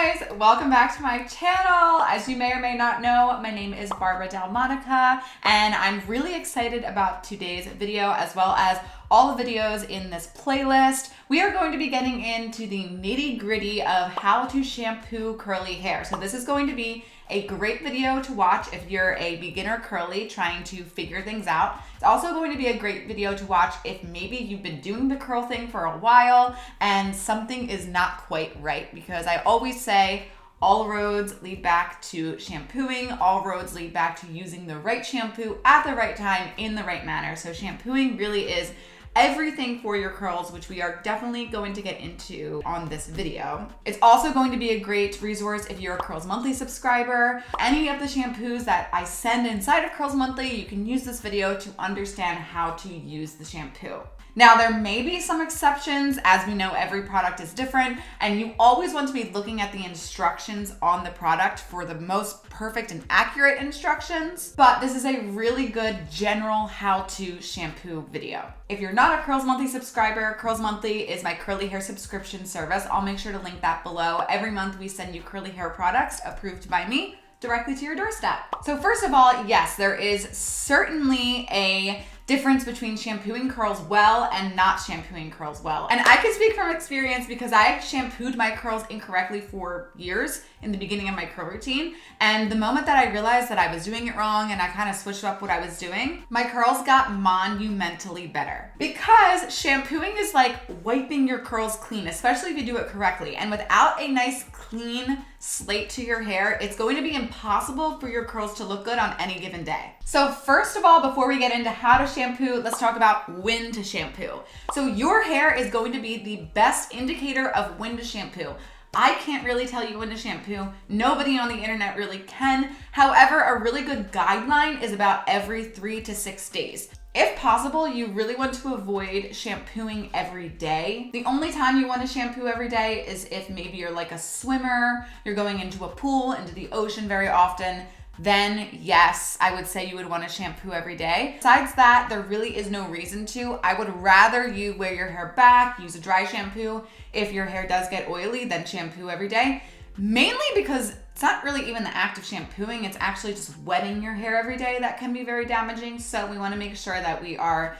guys, welcome back to my channel. As you may or may not know, my name is Barbara Delmonica, and I'm really excited about today's video as well as all the videos in this playlist. We are going to be getting into the nitty-gritty of how to shampoo curly hair. So this is going to be a great video to watch if you're a beginner curly trying to figure things out. It's also going to be a great video to watch if maybe you've been doing the curl thing for a while and something is not quite right, because I always say all roads lead back to shampooing. All roads lead back to using the right shampoo at the right time in the right manner. So shampooing really is everything for your curls, which we are definitely going to get into on this video. It's also going to be a great resource if you're a Curls Monthly subscriber. Any of the shampoos that I send inside of Curls Monthly, you can use this video to understand how to use the shampoo. Now, there may be some exceptions. As we know, every product is different, and you always want to be looking at the instructions on the product for the most perfect and accurate instructions. But this is a really good general how-to shampoo video. If you're not a Curls Monthly subscriber, Curls Monthly is my curly hair subscription service. I'll make sure to link that below. Every month we send you curly hair products approved by me directly to your doorstep. So first of all, yes, there is certainly a difference between shampooing curls well and not shampooing curls well. And I can speak from experience because I shampooed my curls incorrectly for years in the beginning of my curl routine. And the moment that I realized that I was doing it wrong and I kind of switched up what I was doing, my curls got monumentally better. Because shampooing is like wiping your curls clean, especially if you do it correctly. And without a nice clean slate to your hair, it's going to be impossible for your curls to look good on any given day. So first of all, before we get into how to shampoo, let's talk about when to shampoo. So your hair is going to be the best indicator of when to shampoo. I can't really tell you when to shampoo. Nobody on the internet really can. However, a really good guideline is about every 3 to 6 days. If possible, you really want to avoid shampooing every day. The only time you want to shampoo every day is if maybe you're like a swimmer, you're going into a pool, into the ocean very often. Then yes, I would say you would want to shampoo every day. Besides that, there really is no reason to. I would rather you wear your hair back, use a dry shampoo. If your hair does get oily, then shampoo every day. Mainly because it's not really even the act of shampooing, it's actually just wetting your hair every day that can be very damaging. So we want to make sure that we are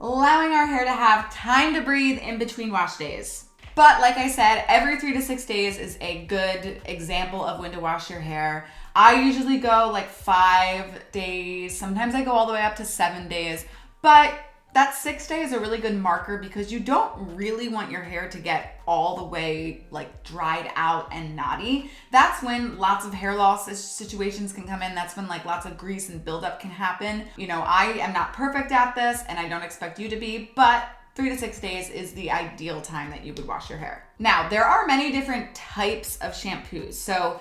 allowing our hair to have time to breathe in between wash days. But like I said, every 3 to 6 days is a good example of when to wash your hair. I usually go like 5 days. Sometimes I go all the way up to 7 days. But that 6 day is a really good marker because you don't really want your hair to get all the way like dried out and knotty. That's when lots of hair loss situations can come in. That's when like lots of grease and buildup can happen. You know, I am not perfect at this and I don't expect you to be, but 3 to 6 days is the ideal time that you would wash your hair. Now, there are many different types of shampoos. So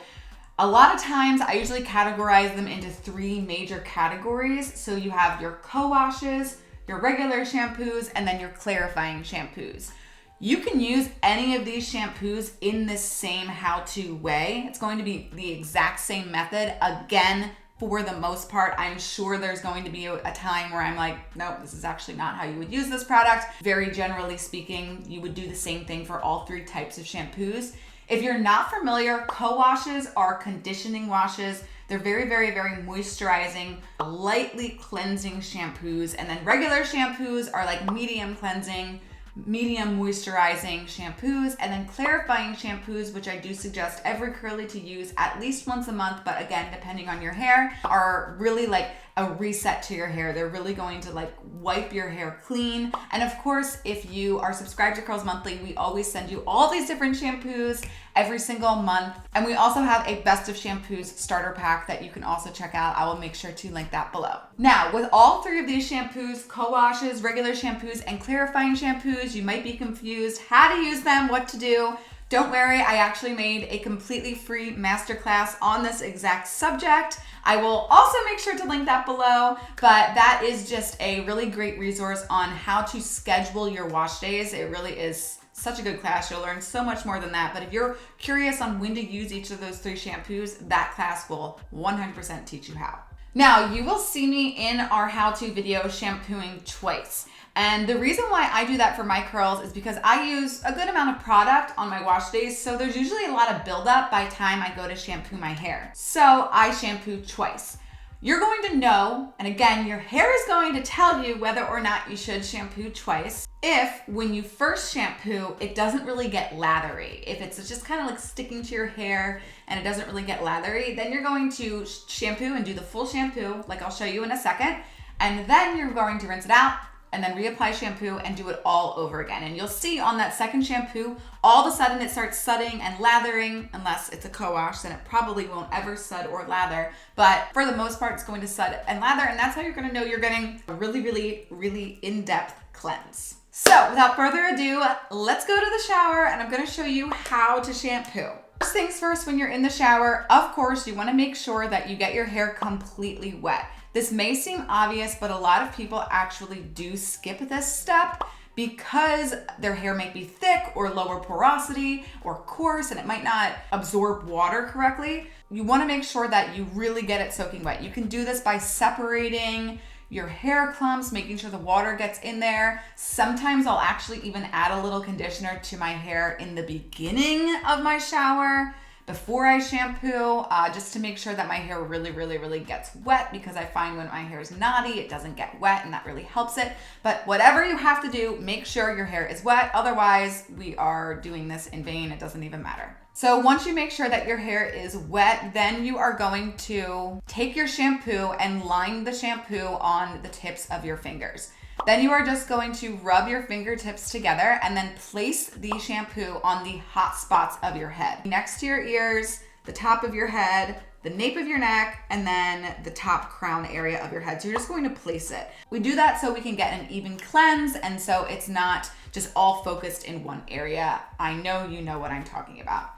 a lot of times I usually categorize them into 3 major categories. So you have your co-washes, your regular shampoos, and then your clarifying shampoos. You can use any of these shampoos in this same how-to way. It's going to be the exact same method. Again, for the most part, I'm sure there's going to be a time where I'm like, nope, this is actually not how you would use this product. Very generally speaking, you would do the same thing for all 3 types of shampoos. If you're not familiar, co-washes are conditioning washes. They're very, very, very moisturizing, lightly cleansing shampoos. And then regular shampoos are like medium cleansing, medium moisturizing shampoos. And then clarifying shampoos, which I do suggest every curly to use at least once a month, but again, depending on your hair, are really like a reset to your hair. They're really going to like wipe your hair clean. And of course, if you are subscribed to Curls Monthly, we always send you all these different shampoos every single month. And we also have a best of shampoos starter pack that you can also check out. I will make sure to link that below. Now, with all 3 of these shampoos, co-washes, regular shampoos, and clarifying shampoos, you might be confused how to use them, what to do. Don't worry, I actually made a completely free masterclass on this exact subject. I will also make sure to link that below, but that is just a really great resource on how to schedule your wash days. It really is such a good class. You'll learn so much more than that. But if you're curious on when to use each of those 3 shampoos, that class will 100% teach you how. Now, you will see me in our how-to video shampooing twice. And the reason why I do that for my curls is because I use a good amount of product on my wash days, so there's usually a lot of buildup by the time I go to shampoo my hair. So I shampoo twice. You're going to know, and again, your hair is going to tell you whether or not you should shampoo twice. If when you first shampoo, it doesn't really get lathery. If it's just kind of like sticking to your hair and it doesn't really get lathery, then you're going to shampoo and do the full shampoo, like I'll show you in a second. And then you're going to rinse it out and then reapply shampoo and do it all over again. And you'll see on that second shampoo, all of a sudden it starts sudding and lathering. Unless it's a co-wash, then it probably won't ever sud or lather. But for the most part, it's going to sud and lather. And that's how you're gonna know you're getting a really, really, really in-depth cleanse. So without further ado, let's go to the shower and I'm gonna show you how to shampoo. First things first, when you're in the shower, of course, you wanna make sure that you get your hair completely wet. This may seem obvious, but a lot of people actually do skip this step because their hair might be thick or lower porosity or coarse and it might not absorb water correctly. You wanna make sure that you really get it soaking wet. You can do this by separating your hair clumps, making sure the water gets in there. Sometimes I'll actually even add a little conditioner to my hair in the beginning of my shower before I shampoo, just to make sure that my hair really, really, really gets wet, because I find when my hair is knotty, it doesn't get wet and that really helps it. But whatever you have to do, make sure your hair is wet. Otherwise, we are doing this in vain. It doesn't even matter. So once you make sure that your hair is wet, then you are going to take your shampoo and line the shampoo on the tips of your fingers. Then you are just going to rub your fingertips together and then place the shampoo on the hot spots of your head. Next to your ears, the top of your head, the nape of your neck, and then the top crown area of your head. So you're just going to place it. We do that so we can get an even cleanse and so it's not just all focused in one area. I know you know what I'm talking about.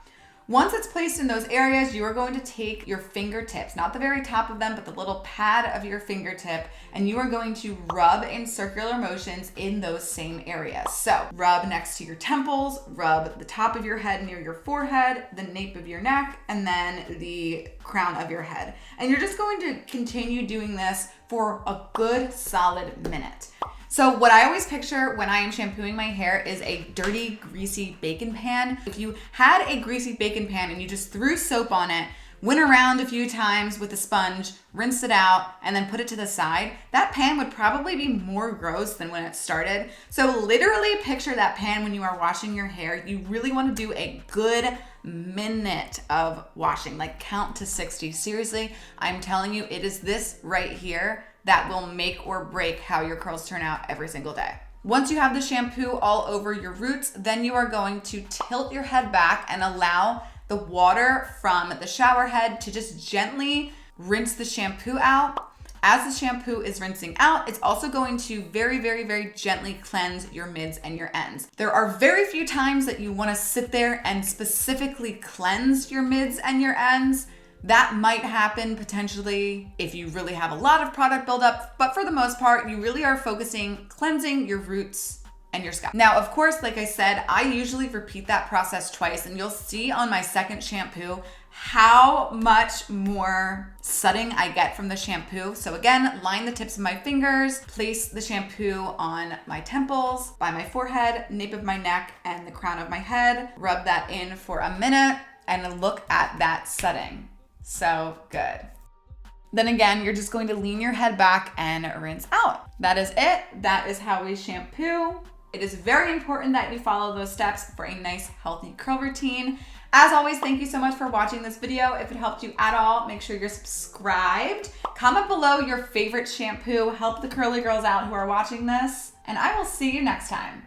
Once it's placed in those areas, you are going to take your fingertips, not the very top of them, but the little pad of your fingertip, and you are going to rub in circular motions in those same areas. So rub next to your temples, rub the top of your head near your forehead, the nape of your neck, and then the crown of your head. And you're just going to continue doing this for a good solid minute. So what I always picture when I am shampooing my hair is a dirty, greasy bacon pan. If you had a greasy bacon pan and you just threw soap on it, went around a few times with a sponge, rinsed it out, and then put it to the side, that pan would probably be more gross than when it started. So literally picture that pan when you are washing your hair. You really want to do a good minute of washing, like count to 60. Seriously, I'm telling you, it is this right here that will make or break how your curls turn out every single day. Once you have the shampoo all over your roots, then you are going to tilt your head back and allow the water from the shower head to just gently rinse the shampoo out. As the shampoo is rinsing out, it's also going to very, very, very gently cleanse your mids and your ends. There are very few times that you want to sit there and specifically cleanse your mids and your ends. That might happen potentially if you really have a lot of product buildup, but for the most part, you really are focusing cleansing your roots and your scalp. Now, of course, like I said, I usually repeat that process twice, and you'll see on my second shampoo how much more sudding I get from the shampoo. So again, line the tips of my fingers, place the shampoo on my temples, by my forehead, nape of my neck, and the crown of my head. Rub that in for a minute and look at that sudding. So good. Then again, you're just going to lean your head back and rinse out. That is it. That is how we shampoo. It is very important that you follow those steps for a nice, healthy curl routine. As always, thank you so much for watching this video. If it helped you at all, make sure you're subscribed. Comment below your favorite shampoo. Help the curly girls out who are watching this, and I will see you next time.